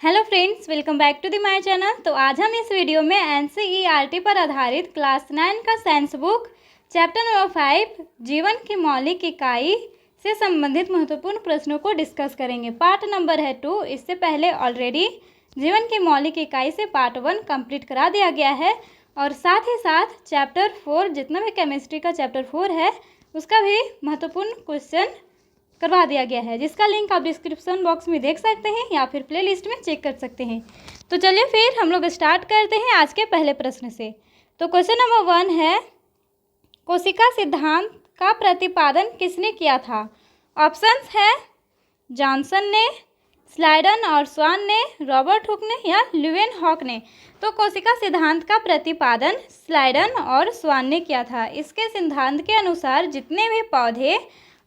Hello friends, welcome back to the my channel. तो आज हम इस वीडियो में एनसीईआरटी पर आधारित क्लास 9 का साइंस बुक चैप्टर नंबर 5 जीवन की मौलिक इकाई से संबंधित महत्वपूर्ण प्रश्नों को डिस्कस करेंगे। पार्ट नंबर है 2। इससे पहले ऑलरेडी जीवन की मौलिक इकाई से पार्ट 1 कंप्लीट करा दिया गया है और साथ ही साथ चैप्टर 4 जितना भी केमिस्ट्री का चैप्टर 4 है उसका भी महत्वपूर्ण क्वेश्चन करवा दिया गया है, जिसका लिंक आप डिस्क्रिप्शन बॉक्स में देख सकते हैं या फिर प्लेलिस्ट में चेक कर सकते हैं। तो चलिए फिर हम लोग स्टार्ट करते हैं आज के पहले प्रश्न से। तो क्वेश्चन नंबर 1 है, कोशिका सिद्धांत का प्रतिपादन किसने किया था? ऑप्शंस है जॉनसन ने, स्लाइडन और स्वान ने, रॉबर्ट हुक ने या ल्यूवेनहॉक ने। तो कोशिका सिद्धांत का प्रतिपादन स्लाइडन और स्वान ने किया था। इसके सिद्धांत के अनुसार जितने भी पौधे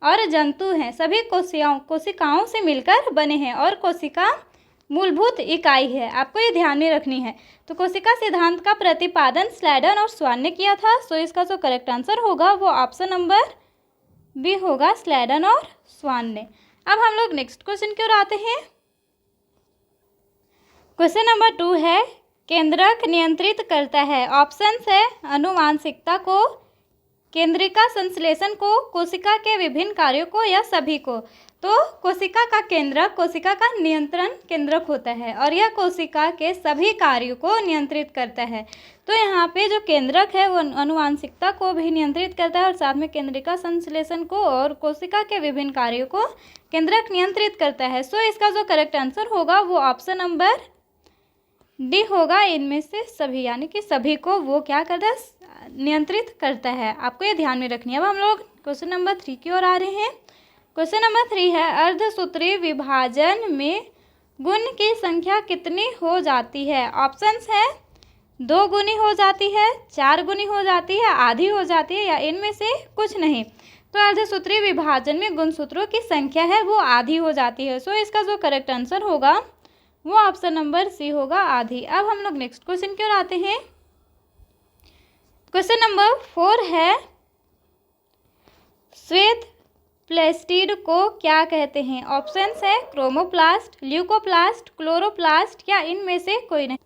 और जंतु हैं सभी कोशिकाओं से मिलकर बने हैं और कोशिका मूलभूत इकाई है। आपको ये ध्यान में रखनी है। तो कोशिका सिद्धांत का प्रतिपादन स्लाइडन और स्वान ने किया था। सो इसका जो करेक्ट आंसर होगा वो ऑप्शन नंबर बी होगा, स्लाइडन और स्वान ने। अब हम लोग नेक्स्ट क्वेश्चन की ओर आते हैं। क्वेश्चन नंबर 2 है, केंद्रक नियंत्रित करता है। ऑप्शंस है अनुवांशिकता को, केंद्रिका संश्लेषण को, कोशिका के विभिन्न कार्यों को या सभी को। तो कोशिका का केंद्रक कोशिका का नियंत्रण केंद्रक होता है और यह कोशिका के सभी कार्यों को नियंत्रित करता है। तो यहाँ पे जो केंद्रक है वो अनुवांशिकता को भी नियंत्रित करता है और साथ में केंद्रिका संश्लेषण को और कोशिका के विभिन्न कार्यों को केंद्रक नियंत्रित करता है। सो इसका जो करेक्ट आंसर होगा वो ऑप्शन नंबर डी होगा, इनमें से सभी, यानी कि सभी को वो क्या करता है, नियंत्रित करता है। आपको ये ध्यान में रखनी है। अब हम लोग क्वेश्चन नंबर 3 की ओर आ रहे हैं। क्वेश्चन नंबर 3 है, अर्धसूत्रीय विभाजन में गुण की संख्या कितनी हो जाती है? ऑप्शंस है 2 गुनी हो जाती है, 4 गुनी हो जाती है, आधी हो जाती है या इनमें से कुछ नहीं। तो अर्धसूत्रीय विभाजन में गुणसूत्रों की संख्या है वो आधी हो जाती है। सो इसका जो करेक्ट आंसर होगा वो ऑप्शन नंबर सी होगा, आधी। अब हम लोग नेक्स्ट क्वेश्चन की ओर आते हैं। क्वेश्चन नंबर 4 है, श्वेत प्लेस्टिड को क्या कहते हैं? ऑप्शंस है क्रोमोप्लास्ट, ल्यूकोप्लास्ट, क्लोरोप्लास्ट या इनमें से कोई नहीं।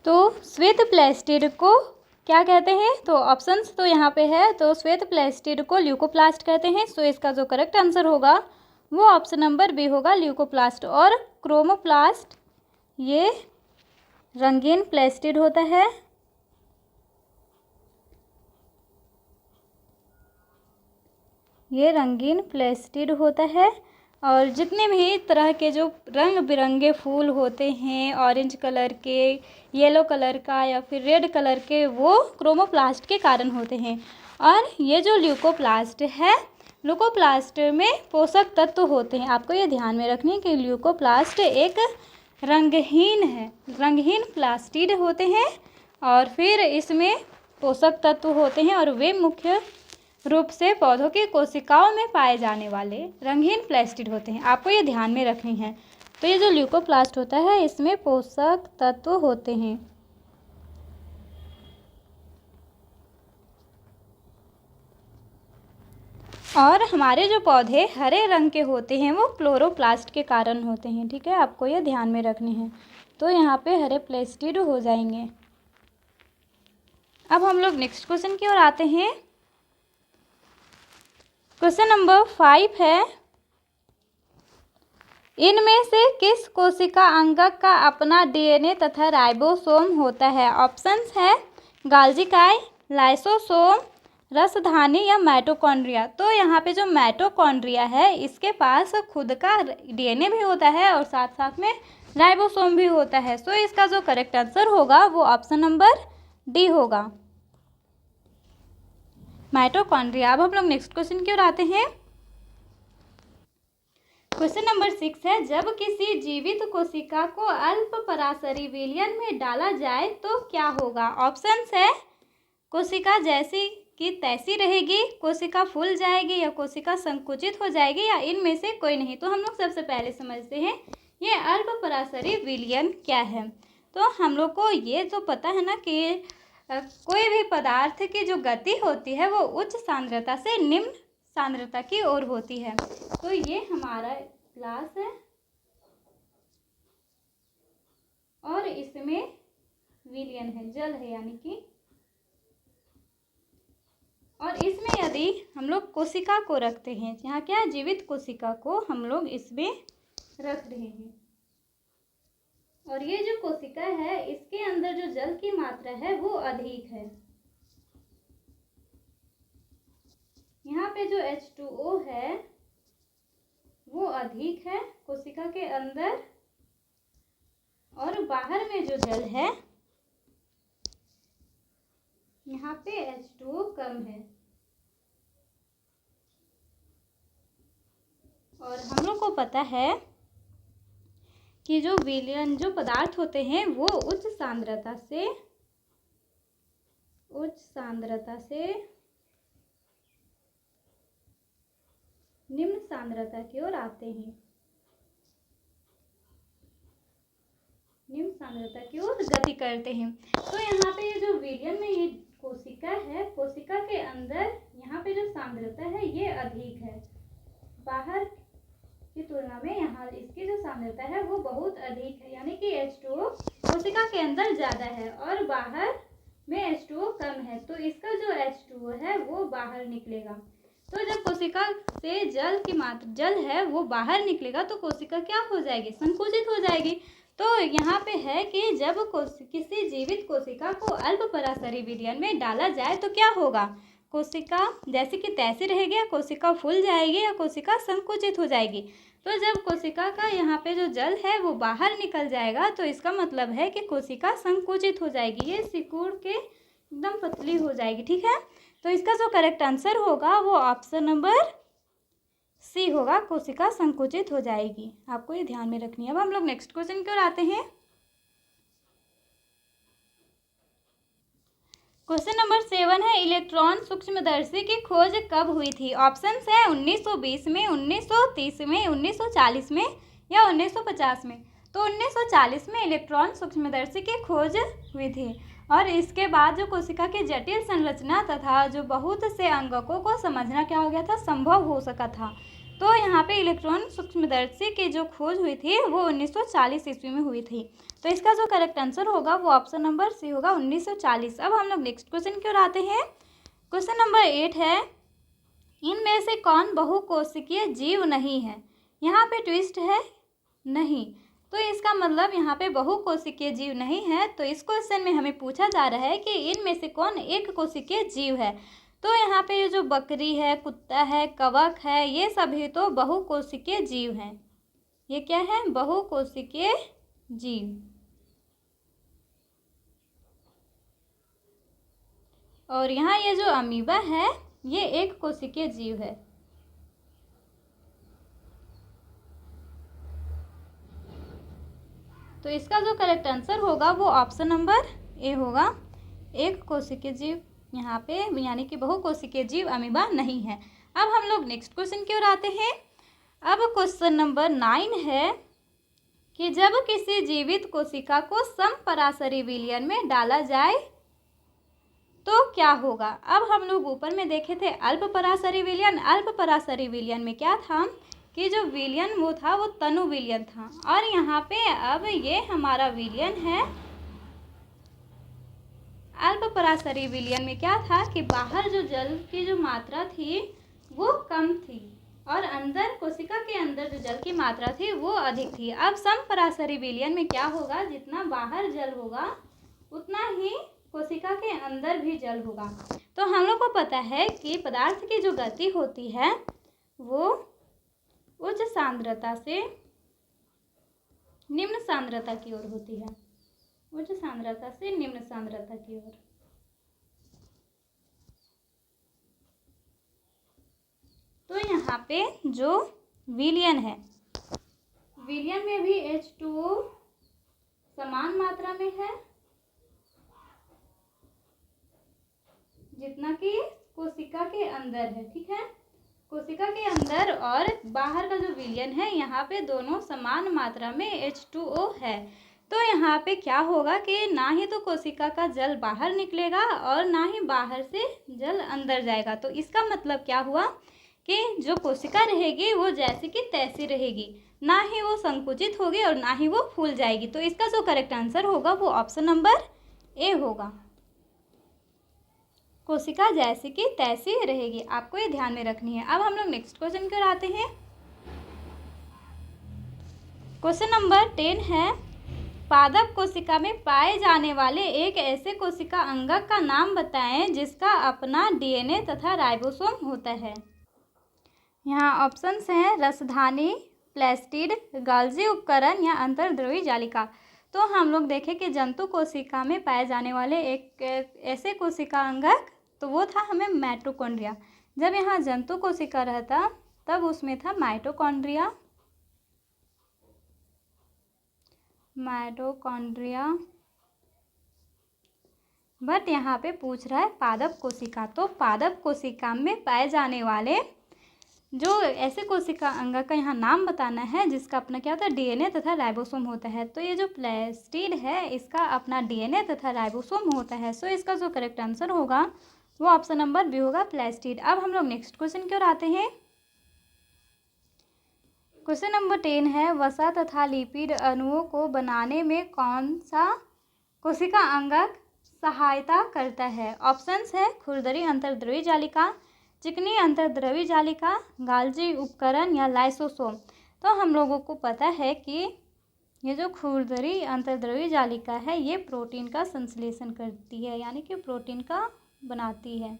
तो श्वेत प्लेस्टिड को क्या कहते हैं? तो ऑप्शंस तो यहाँ पे है, तो श्वेत प्लेस्टिड को ल्यूकोप्लास्ट कहते हैं। सो इसका जो करेक्ट आंसर होगा वो ऑप्शन नंबर बी होगा, ल्यूकोप्लास्ट। और क्रोमोप्लास्ट ये रंगीन प्लेस्टिड होता है। ये रंगीन प्लेस्टिड होता है और जितने भी तरह के जो रंग बिरंगे फूल होते हैं, ऑरेंज कलर के, येलो कलर का या फिर रेड कलर के, वो क्रोमोप्लास्ट के कारण होते हैं। और ये जो ल्यूकोप्लास्ट है, ल्यूकोप्लास्ट में पोषक तत्व होते हैं। आपको ये ध्यान में रखनी है कि ल्यूकोप्लास्ट एक रंगहीन है, रंगहीन प्लास्टिड होते हैं और फिर इसमें पोषक तत्व होते हैं और वे मुख्य रूप से पौधों की कोशिकाओं में पाए जाने वाले रंगहीन प्लास्टिड होते हैं। आपको ये ध्यान में रखनी है। तो ये जो ल्यूकोप्लास्ट होता है इसमें पोषक तत्व होते हैं। और हमारे जो पौधे हरे रंग के होते हैं वो क्लोरोप्लास्ट के कारण होते हैं। ठीक है, आपको ये ध्यान में रखनी है। तो यहाँ पे हरे प्लास्टिड हो जाएंगे। अब हम लोग नेक्स्ट क्वेश्चन की ओर आते हैं। क्वेश्चन नंबर 5 है, इनमें से किस कोशिका अंगक का अपना डीएनए तथा राइबोसोम होता है? ऑप्शंस है गाल्जिकाई, लाइसोसोम, रसधानी या माइटोकॉन्ड्रिया। तो यहाँ पे जो माइटोकॉन्ड्रिया है इसके पास खुद का डीएनए भी होता है और साथ साथ में राइबोसोम भी होता है। सो इसका जो करेक्ट आंसर होगा वो ऑप्शन नंबर डी होगा, माइटोकॉन्ड्रिया। अब हम लोग नेक्स्ट क्वेश्चन की ओर आते हैं। क्वेश्चन नंबर 6 है, जब किसी जीवित कोशिका को अल्प पराशरी विलयन में डाला जाए तो क्या होगा? ऑप्शंस है कोशिका जैसी कि तैसी रहेगी, कोशिका फूल जाएगी या कोशिका संकुचित हो जाएगी या इनमें से कोई नहीं। तो हम लोग सबसे पहले समझते हैं ये अल्प पराशरी विलयन क्या है। तो हम लोग को ये तो पता है ना कि कोई भी पदार्थ की जो गति होती है वो उच्च सांद्रता से निम्न सांद्रता की ओर होती है। तो ये हमारा क्लास है इसमें विलयन है, जल है यानी कि। और इसमें यदि हम लोग कोशिका को रखते हैं, यहाँ क्या है, जीवित कोशिका को हम लोग इसमें रख रहे हैं, और ये जो कोशिका है इसके अंदर जो जल की मात्रा है वो अधिक है। यहाँ पे जो H2O है वो अधिक है कोशिका के अंदर, और बाहर में जो जल है यहाँ पे H2O कम है। और हम लोग को पता है कि जो विलयन जो पदार्थ होते हैं वो उच्च सांद्रता से निम्न सांद्रता की ओर आते हैं, निम्न सांद्रता की ओर गति करते हैं। तो यहाँ पे ये जो विलयन में ये कोशिका है, कोशिका के अंदर यहाँ पे जो सांद्रता है ये अधिक है, बाहर की तुलना में यहाँ इसकी जो सांद्रता है वो बहुत अधिक है, यानी कि H2O कोशिका के अंदर ज़्यादा है और बाहर में H2O कम है। तो इसका जो H2O है वो बाहर निकलेगा। तो जब कोशिका से जल की मात्रा जल है वो बाहर निकलेगा तो कोशिका क्या हो जाएगी, संकुचित हो जाएगी। तो यहाँ पे है कि जब किसी जीवित कोशिका को अल्प पराशरी विलयन में डाला जाए तो क्या होगा, कोशिका जैसे कि तैसे रहेगी, या कोशिका फूल जाएगी, या कोशिका संकुचित हो जाएगी। तो जब कोशिका का यहाँ पे जो जल है वो बाहर निकल जाएगा तो इसका मतलब है कि कोशिका संकुचित हो जाएगी, ये सिकुड़ के एकदम पतली हो जाएगी। ठीक है, तो इसका जो करेक्ट आंसर होगा वो ऑप्शन नंबर सी होगा, कोशिका संकुचित हो जाएगी। आपको ये ध्यान में रखनी है। अब हम लोग नेक्स्ट क्वेश्चन की ओर आते हैं। क्वेश्चन नंबर 7 है, इलेक्ट्रॉन सूक्ष्मदर्शी की खोज कब हुई थी? ऑप्शंस है 1920 में, 1930 में, 1940 में या 1950 में। तो 1940 में इलेक्ट्रॉन सूक्ष्मदर्शी की खोज हुई थी, और इसके बाद जो कोशिका की जटिल संरचना तथा जो बहुत से अंगकों को समझना क्या हो गया था, संभव हो सका था। तो यहाँ पे इलेक्ट्रॉन सूक्ष्मदर्शी की जो खोज हुई थी वो 1940 ईस्वी में हुई थी। तो इसका जो करेक्ट आंसर होगा वो ऑप्शन नंबर सी होगा, 1940। अब हम लोग नेक्स्ट क्वेश्चन की ओर आते हैं। क्वेश्चन नंबर 8 है, इनमें से कौन बहुकोशिकीय जीव नहीं है? यहाँ पे ट्विस्ट है नहीं, तो इसका मतलब यहाँ पे बहुकोशिकीय जीव नहीं है। तो इस क्वेश्चन में हमें पूछा जा रहा है कि इनमें से कौन एक कोशिकीय जीव है। तो यहाँ पे ये जो बकरी है, कुत्ता है, कवक है, ये सभी तो बहुकोशिकीय जीव हैं। ये क्या है, बहुकोशिकीय जीव। और यहाँ ये जो अमीबा है ये एक कोशिकीय जीव है। तो इसका जो करेक्ट आंसर होगा वो ऑप्शन नंबर ए होगा, एक कोशिकीय जीव। यहाँ पे यानी कि बहुकोशिकीय जीव अमीबा नहीं है। अब हम लोग नेक्स्ट क्वेश्चन की ओर आते हैं। अब क्वेश्चन नंबर 9 है कि जब किसी जीवित कोशिका को समपराशरी विलयन में डाला जाए तो क्या होगा? अब हम लोग ऊपर में देखे थे अल्प पराशरी विलयन। अल्प पराशरी विलयन में क्या था कि जो विलयन वो था वो तनु विलयन था, और यहाँ पे अब ये हमारा विलयन है अल्प पराशरी विलयन में क्या था कि बाहर जो जल की जो मात्रा थी वो कम थी, और अंदर कोशिका के अंदर जो जल की मात्रा थी वो अधिक थी। अब समपराशरी विलयन में क्या होगा, जितना बाहर जल होगा उतना ही कोशिका के अंदर भी जल होगा। तो हम लोग को पता है कि पदार्थ की जो गति होती है वो उच्च सांद्रता से निम्न सांद्रता की ओर होती है, उच्च सांद्रता से निम्न सांद्रता की ओर। तो यहाँ पे जो विलयन है, विलयन में भी H2O समान मात्रा में है जितना कि कोशिका के अंदर है। ठीक है, कोशिका के अंदर और बाहर का जो विलयन है यहाँ पे दोनों समान मात्रा में H2O है। तो यहाँ पे क्या होगा कि ना ही तो कोशिका का जल बाहर निकलेगा और ना ही बाहर से जल अंदर जाएगा। तो इसका मतलब क्या हुआ कि जो कोशिका रहेगी वो जैसे कि तैसी रहेगी। ना ही वो संकुचित होगी और ना ही वो फूल जाएगी। तो इसका जो करेक्ट आंसर होगा वो ऑप्शन नंबर ए होगा। कोशिका जैसी की तैसी रहेगी, आपको ये ध्यान में रखनी है। अब हम लोग नेक्स्ट क्वेश्चन की ओर आते हैं। क्वेश्चन नंबर 10 है, पादप कोशिका में पाए जाने वाले एक ऐसे कोशिका अंगक का नाम बताएं जिसका अपना डीएनए तथा राइबोसोम होता है। यहाँ ऑप्शंस हैं रसधानी, प्लास्टिड, गाल्जी उपकरण या अंतर्द्रवी जालिका। तो हम लोग देखें कि जंतु कोशिका में पाए जाने वाले एक ऐसे कोशिका अंगक, तो वो था हमें माइटोकॉन्ड्रिया। जब यहाँ जंतु कोशिका रहता तब उसमें था माइटोकॉन्ड्रिया, बट यहाँ पे पूछ रहा है पादप कोशिका। तो पादप कोशिका में पाए जाने वाले जो ऐसे कोशिका अंग का यहाँ नाम बताना है जिसका अपना क्या होता है डीएनए तथा राइबोसोम होता है। तो ये जो प्लास्टिड है इसका अपना डीएनए तथा राइबोसोम होता है। सो इसका जो करेक्ट आंसर होगा वो ऑप्शन नंबर बी होगा, प्लास्टिड। अब हम लोग नेक्स्ट क्वेश्चन की ओर आते हैं। क्वेश्चन नंबर 10 है, वसा तथा लिपिड अणुओं को बनाने में कौन सा कोशिका अंगक सहायता करता है। ऑप्शंस है खुरदरी अंतर्द्रवी जालिका, चिकनी अंतर्द्रवी जालिका, गाल्जी उपकरण या लाइसोसोम। तो हम लोगों को पता है कि ये जो खुरदरी अंतर्द्रवी जालिका है ये प्रोटीन का संश्लेषण करती है, यानी कि प्रोटीन का बनाती है।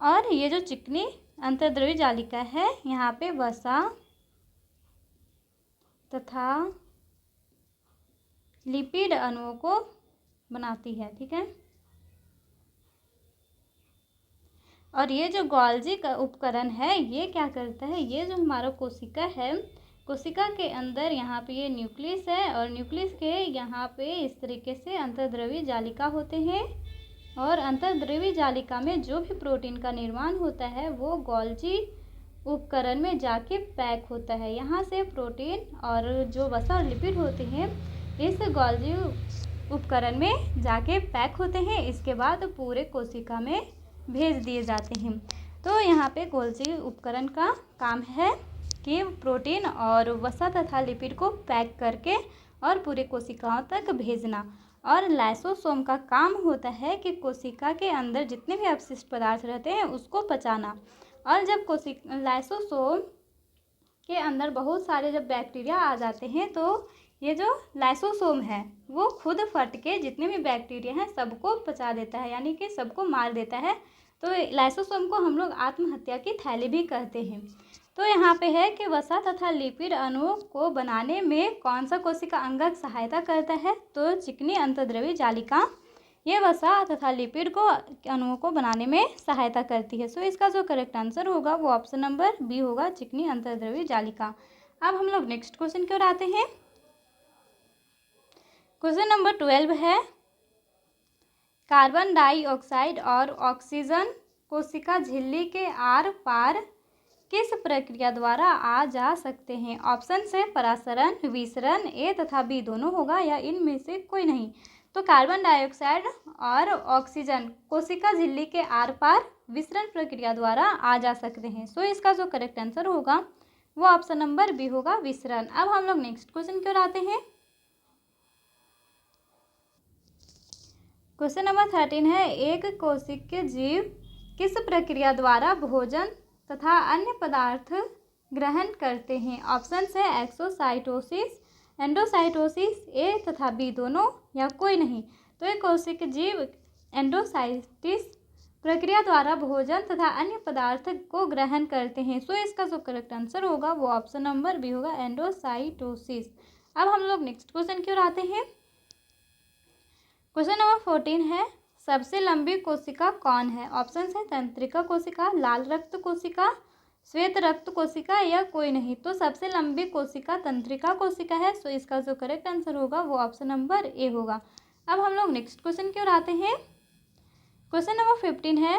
और ये जो चिकनी अंतर्द्रवी जालिका है यहाँ पे वसा तथा लिपिड अणुओं को बनाती है, ठीक है। और ये जो गोल्जी का उपकरण है ये क्या करता है, ये जो हमारा कोशिका है, कोशिका के अंदर यहाँ पे ये न्यूक्लियस है और न्यूक्लियस के यहाँ पे इस तरीके से अंतर्द्रवी जालिका होते हैं। और अंतर्द्रवी जालिका में जो भी प्रोटीन का निर्माण होता है वो गोल्जी उपकरण में जाके पैक होता है। यहाँ से प्रोटीन और जो वसा और लिपिड होते हैं इस गोल्जी उपकरण में जाके पैक होते हैं। इसके बाद पूरे कोशिका में भेज दिए जाते हैं। तो यहाँ पे गोल्जी उपकरण का काम है कि प्रोटीन और वसा तथा लिपिड को पैक करके और पूरे कोशिकाओं तक भेजना। और लाइसोसोम का काम होता है कि कोशिका के अंदर जितने भी अपशिष्ट पदार्थ रहते हैं उसको पचाना। और जब लाइसोसोम के अंदर बहुत सारे जब बैक्टीरिया आ जाते हैं तो ये जो लाइसोसोम है वो खुद फट के जितने भी बैक्टीरिया हैं सबको पचा देता है, यानी कि सबको मार देता है। तो लाइसोसोम को हम लोग आत्महत्या की थैली भी कहते हैं। तो यहाँ पे है कि वसा तथा लिपिड अणुओं को बनाने में कौन सा कोशिका अंगक सहायता करता है। तो चिकनी अंतर्द्रवी जालिका ये वसा तथा लिपिड को अणुओं को बनाने में सहायता करती है। सो इसका जो करेक्ट आंसर होगा वो ऑप्शन नंबर बी होगा, चिकनी अंतर्द्रवी जालिका। अब हम लोग नेक्स्ट क्वेश्चन की ओर आते हैं। क्वेश्चन नंबर 12 है, कार्बन डाइऑक्साइड और ऑक्सीजन कोशिका झिल्ली के आर पार किस प्रक्रिया द्वारा आ जा सकते हैं। ऑप्शन है परासरण, विसरण, ए तथा बी दोनों होगा या इनमें से कोई नहीं। तो कार्बन डाइऑक्साइड और ऑक्सीजन कोशिका झिल्ली के आर पार विसरण प्रक्रिया द्वारा आ जा सकते हैं। सो इसका जो करेक्ट आंसर होगा वो ऑप्शन नंबर बी होगा, विसरण। अब हम लोग नेक्स्ट क्वेश्चन की ओर आते हैं। क्वेश्चन नंबर 13 है, एक कोशिकीय जीव किस प्रक्रिया द्वारा भोजन तथा अन्य पदार्थ ग्रहण करते हैं। ऑप्शंस है एक्सोसाइटोसिस, एंडोसाइटोसिस, ए तथा बी दोनों या कोई नहीं। तो एक कोशिकीय जीव एंडोसाइटिस प्रक्रिया द्वारा भोजन तथा अन्य पदार्थ को ग्रहण करते हैं। सो इसका जो करेक्ट आंसर होगा वो ऑप्शन नंबर बी होगा, एंडोसाइटोसिस। अब हम लोग नेक्स्ट क्वेश्चन की ओर आते हैं। क्वेश्चन नंबर 14 है, सबसे लंबी कोशिका कौन है। ऑप्शन है तंत्रिका कोशिका, लाल रक्त कोशिका, श्वेत रक्त कोशिका या कोई नहीं। तो सबसे लंबी कोशिका तंत्रिका कोशिका है। सो इसका जो करेक्ट आंसर होगा वो ऑप्शन नंबर ए होगा। अब हम लोग नेक्स्ट क्वेश्चन की ओर आते हैं। क्वेश्चन नंबर 15 है,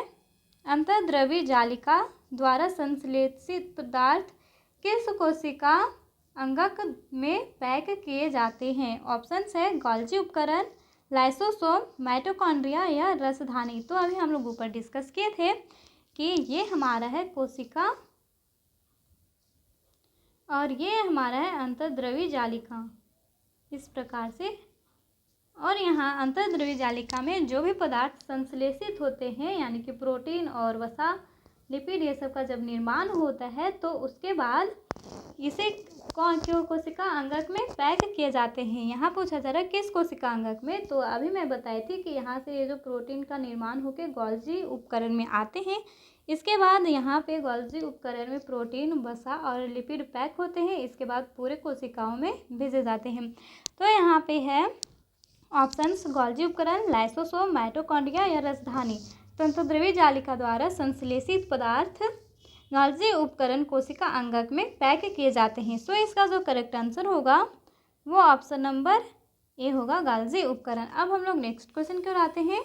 अंतर्द्रवी जालिका द्वारा संश्लेषित पदार्थ किस कोशिका अंगक में पैक किए जाते हैं। ऑप्शन है गोल्जी उपकरण, लाइसोसोम, माइटोकॉन्ड्रिया या रसधानी। तो अभी हम लोग ऊपर डिस्कस किए थे कि ये हमारा है कोशिका और ये हमारा है अंतर्द्रव्य जालिका, इस प्रकार से। और यहाँ अंतर्द्रव्य जालिका में जो भी पदार्थ संश्लेषित होते हैं यानी कि प्रोटीन और वसा, लिपिड, ये सब का जब निर्माण होता है तो उसके बाद इसे क्यों कोशिका अंगक में पैक किए जाते हैं। यहाँ पूछा जा रहा है किस कोशिका अंगक में, तो अभी मैं बताई थी कि यहाँ से ये जो प्रोटीन का निर्माण होकर गोल्जी उपकरण में आते हैं, इसके बाद यहाँ पे गोल्जी उपकरण में प्रोटीन, वसा और लिपिड पैक होते हैं, इसके बाद पूरे कोशिकाओं में भेजे जाते हैं। तो यहाँ पे है ऑप्शंस, गोल्जी उपकरण, लाइसोसोम, माइटोकॉन्ड्रिया या रसधानी। तंतुद्रव्य जालिका द्वारा संश्लेषित पदार्थ गोल्जी उपकरण कोशिका अंगक में पैक किए जाते हैं। सो इसका जो करेक्ट आंसर होगा वो ऑप्शन नंबर ए होगा, गोल्जी उपकरण। अब हम लोग नेक्स्ट क्वेश्चन की ओर आते हैं।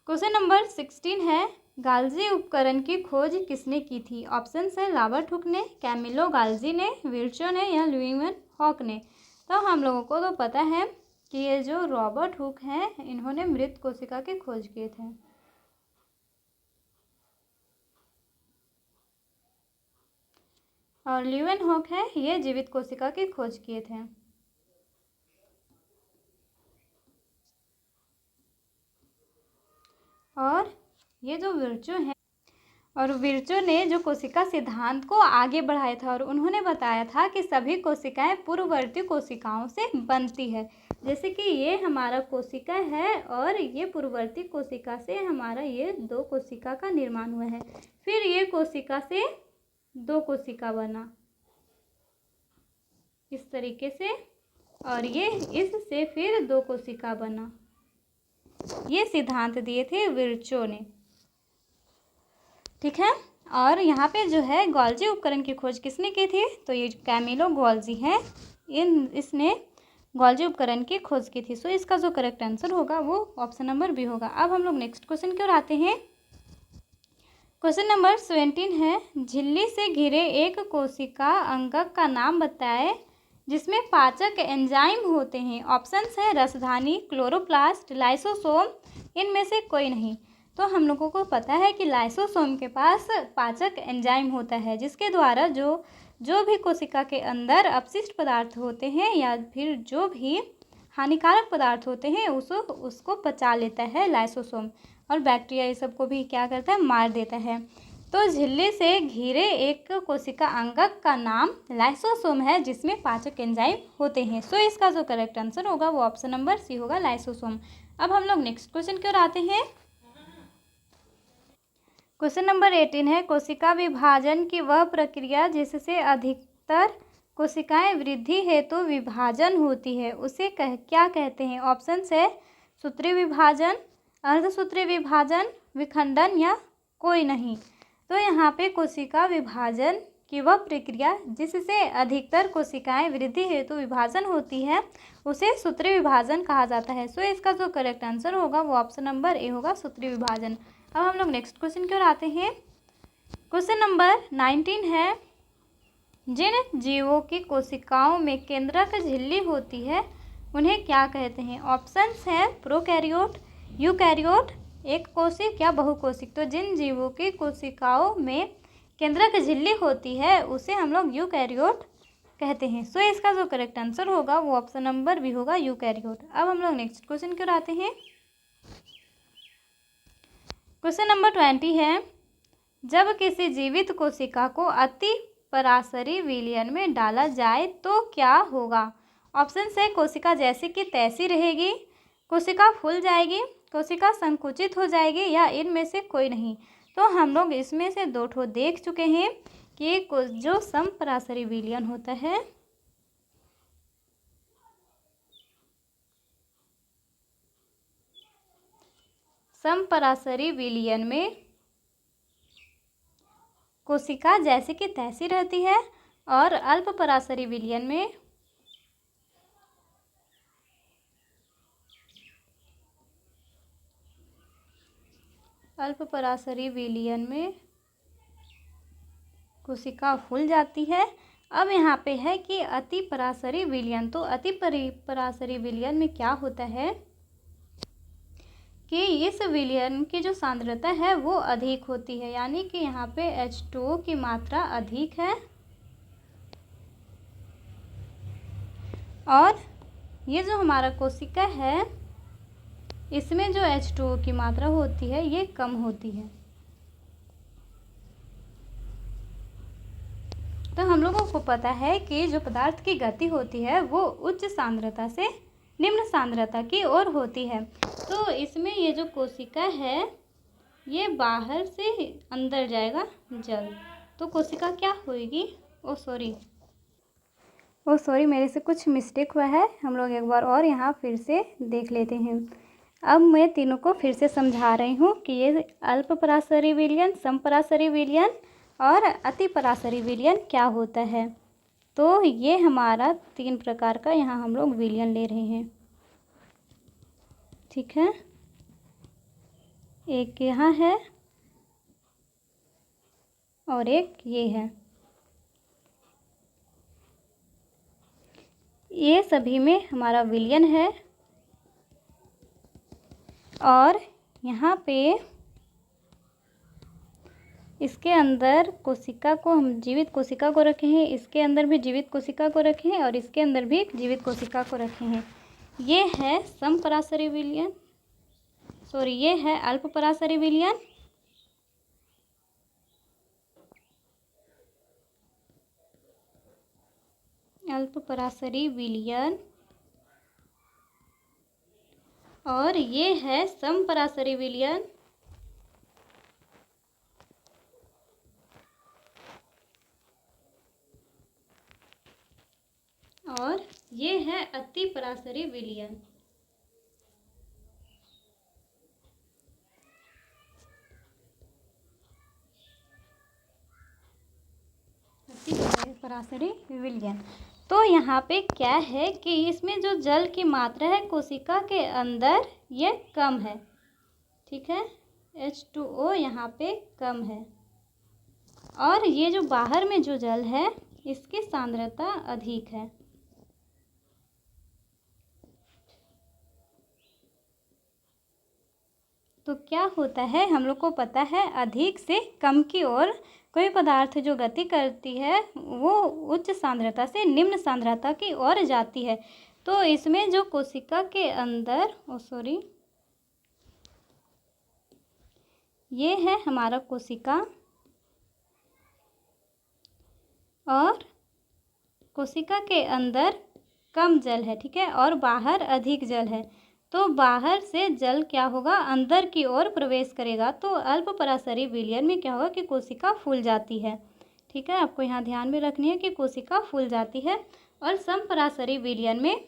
क्वेश्चन नंबर 16 है, गोल्जी उपकरण की खोज किसने की थी। ऑप्शन है रॉबर्ट हुक ने, कैमिलो गोल्जी ने, विर्चो ने या ल्यूईस हॉक ने। तो हम लोगों को तो पता है कि ये जो रॉबर्ट हुक हैं इन्होंने मृत कोशिका की खोज किए थे। और ल्यूईस हॉक है ये जीवित कोशिका की खोज किए थे। और ये जो विर्चो है, और विर्चो ने जो कोशिका सिद्धांत को आगे बढ़ाया था और उन्होंने बताया था कि सभी कोशिकाएं पूर्ववर्ती कोशिकाओं से बनती है। जैसे कि ये हमारा कोशिका है और ये पूर्ववर्ती कोशिका से हमारा ये दो कोशिका का निर्माण हुआ है, फिर ये कोशिका से दो कोशिका बना इस तरीके से, और ये इससे फिर दो कोशिका बना। ये सिद्धांत दिए थे विर्चो ने, ठीक है। और यहाँ पे जो है गोल्जी उपकरण की खोज किसने की थी, तो ये कैमिलो गोल्जी है, इसने गोल्जी उपकरण की खोज की थी। सो इसका जो करेक्ट आंसर होगा वो ऑप्शन नंबर बी होगा। अब हम लोग नेक्स्ट क्वेश्चन की ओर आते हैं। क्वेश्चन नंबर 17 है, झिल्ली से घिरे एक कोशिका अंगक का नाम बताएं जिसमें पाचक एंजाइम होते हैं। ऑप्शंस है रसधानी, क्लोरोप्लास्ट, लाइसोसोम, इनमें से कोई नहीं। तो हम लोगों को पता है कि लाइसोसोम के पास पाचक एंजाइम होता है जिसके द्वारा जो भी कोशिका के अंदर अपशिष्ट पदार्थ होते हैं या फिर जो भी हानिकारक पदार्थ होते हैं उसको पचा लेता है लाइसोसोम, और बैक्टीरिया ये सब को भी क्या करता है, मार देता है। तो झिल्ली से घिरे एक कोशिका अंगक का नाम लाइसोसोम है जिसमें पाचक एंजाइम होते हैं। सो इसका जो करेक्ट आंसर होगा वो ऑप्शन नंबर सी होगा, लाइसोसोम। अब हम लोग नेक्स्ट क्वेश्चन की ओर आते हैं। क्वेश्चन नंबर 18 है, कोशिका विभाजन की वह प्रक्रिया जिससे अधिकतर कोशिकाएं वृद्धि हेतु विभाजन होती है उसे क्या कहते हैं। ऑप्शंस है सूत्रीय विभाजन, अर्धसूत्रीय विभाजन, विखंडन या कोई नहीं। तो यहाँ पे कोशिका विभाजन की वह प्रक्रिया जिससे अधिकतर कोशिकाएं वृद्धि हेतु विभाजन होती है उसे सूत्रीय विभाजन कहा जाता है। सो इसका जो करेक्ट आंसर होगा वो ऑप्शन नंबर ए होगा, सूत्रीय विभाजन। अब हम लोग नेक्स्ट क्वेश्चन की ओर आते हैं। क्वेश्चन नंबर 19 है, जिन जीवों की कोशिकाओं में केंद्रक झिल्ली होती है उन्हें क्या कहते हैं। ऑप्शंस है प्रोकैरियोट, यूकैरियोट, एक कोशिक या बहुकोशिक। तो जिन जीवों की कोशिकाओं में केंद्रक झिल्ली होती है उसे हम लोग यूकैरियोट कहते हैं। सो इसका जो करेक्ट आंसर होगा वो ऑप्शन नंबर बी होगा, यूकैरियोट। अब हम लोग नेक्स्ट क्वेश्चन की ओर आते हैं। क्वेश्चन नंबर 20 है, जब किसी जीवित कोशिका को अति पराशरी विलयन में डाला जाए तो क्या होगा। ऑप्शन है कोशिका जैसी कि तैसी रहेगी, कोशिका फूल जाएगी, कोशिका संकुचित हो जाएगी या इनमें से कोई नहीं। तो हम लोग इसमें से दो ठो देख चुके हैं कि जो समपराशरी विलयन होता है समपराशरी विलयन में कोशिका जैसे कि तैसी रहती है, और अल्प पराशरी विलयन में कोशिका फूल जाती है। अब यहाँ पे है कि अति पराशरी विलयन, तो अति पराशरी विलयन में क्या होता है कि इस विलयन की जो सांद्रता है वो अधिक होती है, यानी कि यहाँ पे H2O की मात्रा अधिक है और ये जो हमारा कोशिका है इसमें जो H2O की मात्रा होती है ये कम होती है। तो हम लोगों को पता है कि जो पदार्थ की गति होती है वो उच्च सांद्रता से निम्न सांद्रता की ओर होती है। तो इसमें ये जो कोशिका है ये बाहर से अंदर जाएगा जल, तो कोशिका क्या होगी, सॉरी मेरे से कुछ मिस्टेक हुआ है। हम लोग एक बार और यहाँ फिर से देख लेते हैं। अब मैं तीनों को फिर से समझा रही हूँ कि ये अल्प पराशरी विलयन, समपराशरी विलयन और अति पराशरी विलयन क्या होता है। तो ये हमारा 3 प्रकार का यहाँ हम लोग विलयन ले रहे हैं, ठीक है। एक यहाँ है और एक ये है। ये सभी में हमारा विलयन है और यहाँ पे इसके अंदर कोशिका को हम जीवित कोशिका को रखे हैं, इसके अंदर भी जीवित कोशिका को रखे हैं और इसके अंदर भी जीवित कोशिका को रखे हैं। ये है समपराशरी विलयन, ये है अल्प पराशरी विलयन और ये है समपराशरी विलयन और ये है अति पराशरी विलयन। अति पराशरी विलयन। तो यहाँ पे क्या है कि इसमें जो जल की मात्रा है कोशिका के अंदर ये कम है, ठीक है। H2O यहाँ पे कम है और ये जो बाहर में जो जल है इसकी सांद्रता अधिक है। तो क्या होता है, हम लोग को पता है अधिक से कम की ओर कोई पदार्थ जो गति करती है वो उच्च सांद्रता से निम्न सांद्रता की ओर जाती है। तो इसमें जो कोशिका के अंदर ये है हमारा कोशिका और कोशिका के अंदर कम जल है, ठीक है, और बाहर अधिक जल है। तो बाहर से जल क्या होगा, अंदर की ओर प्रवेश करेगा। तो अल्प पराशरी विलयन में क्या होगा कि कोशिका फूल जाती है, ठीक है। आपको यहाँ ध्यान में रखनी है कि कोशिका फूल जाती है। और समपराशरी विलयन में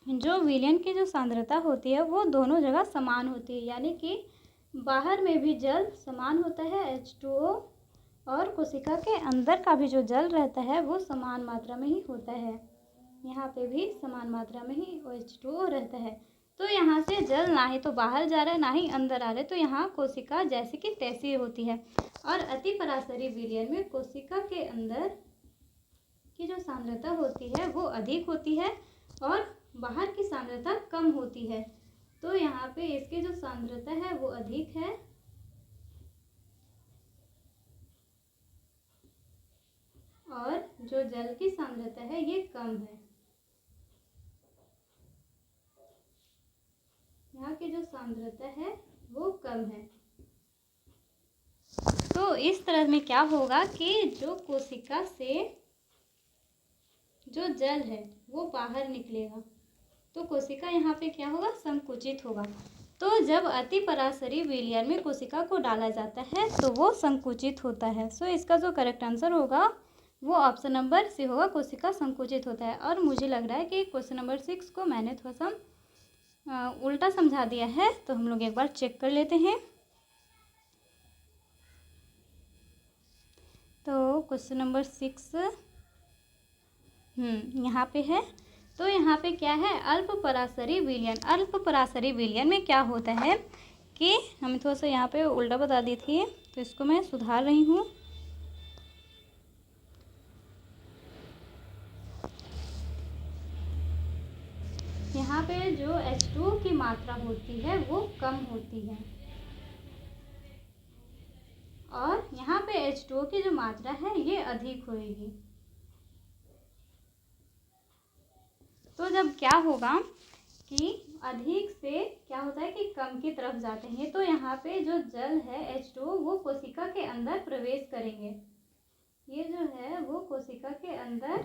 जो विलयन की जो सांद्रता होती है वो दोनों जगह समान होती है, यानी कि बाहर में भी जल समान होता है H2O और कोशिका के अंदर का भी जो जल रहता है वो समान मात्रा में ही होता है। यहाँ पे भी समान मात्रा में ही H2O रहता है। तो यहाँ से जल ना ही तो बाहर जा रहा है ना ही अंदर आ रहा है, तो यहाँ कोशिका जैसे कि तैसी होती है। और अति पराशरी विलयन में कोशिका के अंदर की जो सांद्रता होती है वो अधिक होती है और बाहर की सांद्रता कम होती है। तो यहाँ पे इसकी जो सांद्रता है वो अधिक है और जो जल की सांद्रता है ये कम है। यहाँ की जो सांद्रता है वो कम है। तो इस तरह में क्या होगा कि जो कोशिका से जो जल है वो बाहर निकलेगा, तो कोशिका यहाँ पे क्या होगा, संकुचित होगा। तो जब अति पराशरी विलयन में कोशिका को डाला जाता है तो वो संकुचित होता है। सो इसका जो करेक्ट आंसर होगा वो ऑप्शन नंबर सी होगा, कोशिका संकुचित होता है। और मुझे लग रहा है कि क्वेश्चन नंबर 6 को मैंने थोड़ा सा उल्टा समझा दिया है, तो हम लोग एक बार चेक कर लेते हैं। तो क्वेश्चन नंबर 6 यहाँ पे है। तो यहाँ पे क्या है, अल्प पराशरी विलयन। अल्प पराशरी विलयन में क्या होता है कि हमें थोड़ा सा यहाँ पे उल्टा बता दी थी, तो इसको मैं सुधार रही हूँ। यहाँ पे जो H2O की मात्रा होती है वो कम होती है और यहाँ पे H2O की जो मात्रा है ये अधिक होगी। तो जब क्या होगा कि अधिक से क्या होता है कि कम की तरफ जाते हैं, तो यहाँ पे जो जल है H2O वो कोशिका के अंदर प्रवेश करेंगे। ये जो है वो कोशिका के अंदर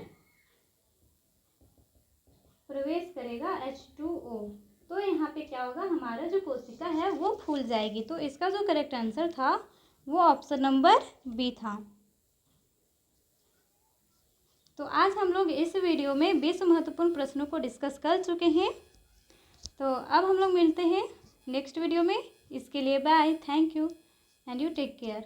प्रवेश करेगा H2O। तो यहाँ पे क्या होगा, हमारा जो कोशिका है वो फूल जाएगी। तो इसका जो करेक्ट आंसर था वो ऑप्शन नंबर बी था। तो आज हम लोग इस वीडियो में 20 महत्वपूर्ण प्रश्नों को डिस्कस कर चुके हैं। तो अब हम लोग मिलते हैं नेक्स्ट वीडियो में। इसके लिए bye, thank you and you take care.